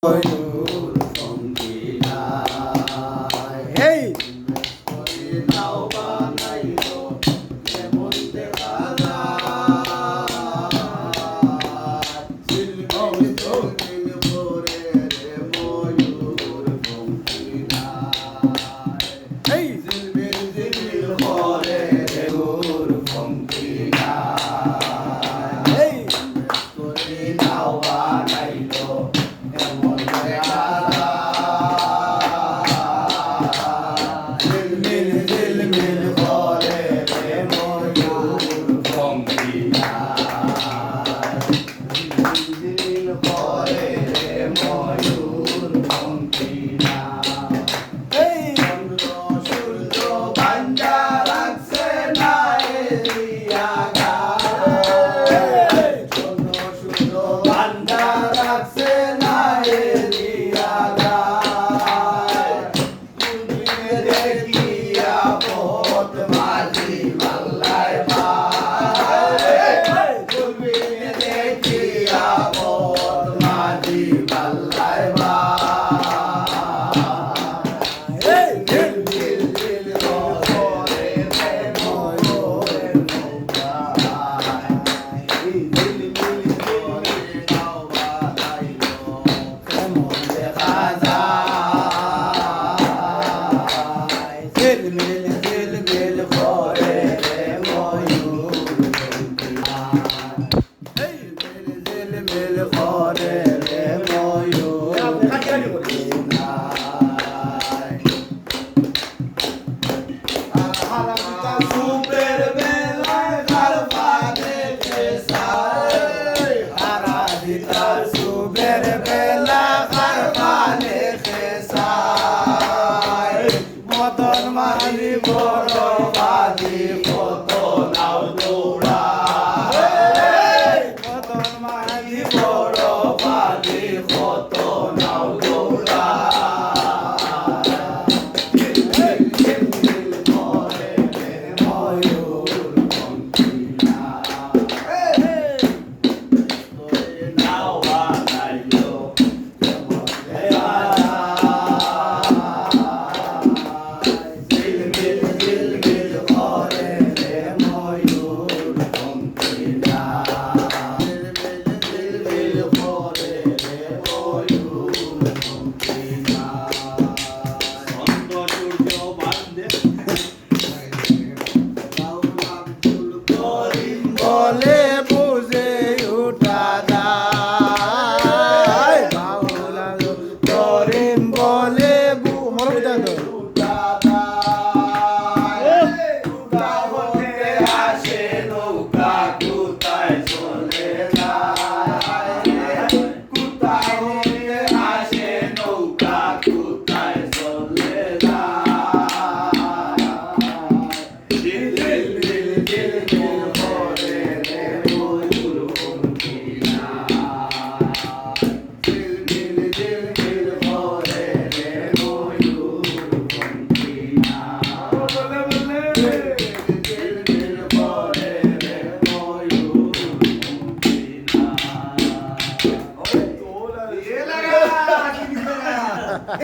ময়ূর পঙ্খিলায় হেই করে নাও বানাইলো কেমন দেখা যায় ঝিলমিল ঝিলমিল করে রে ময়ূর পঙ্খিলায় হেই ঝিলমিল ঝিলমিল করে রে ময়ূর পঙ্খিলায় হেই করে নাও বানাইলো কেমন দেখা ঝিলমিল ঝিলমিল করে রে ময়ূর পঙ্খিলায় ঝিলমিল করে রে ময়ূর পঙ্খিলায় হেই চন্দ্র সূর্য বান্ধা রাখছে না এলিয়া গায় চন্দ্র সূর্য বান্ধা রাখছে না এলিয়া গায় তুমি দেখিয়া পথ মাঝি মাল্লায় ভাই তুমি দেখিয়া পথ মাঝি মাল্লায় ভাই হেই ঝিল ঝিল ঝিল করে রে ময়ূরের নৌকায় ঝিল ঝিল করে নাও বানাইলো কেমন দেখা যায় ঝিলমিল ঝিলমিল করে রে ময়ূর পঙ্খিলায় ঝিলমিল ঝিলমিল করে রে ময়ূর পঙ্খিলায় সুপের বেলায় গারফানে খেসায় আরাধিতার সুপের বেলা গারফানে খেসায় মদন মাঝি বড় বাজি কত নাও দৌড়ায় মদন মাঝি বড় বাজি কত নাও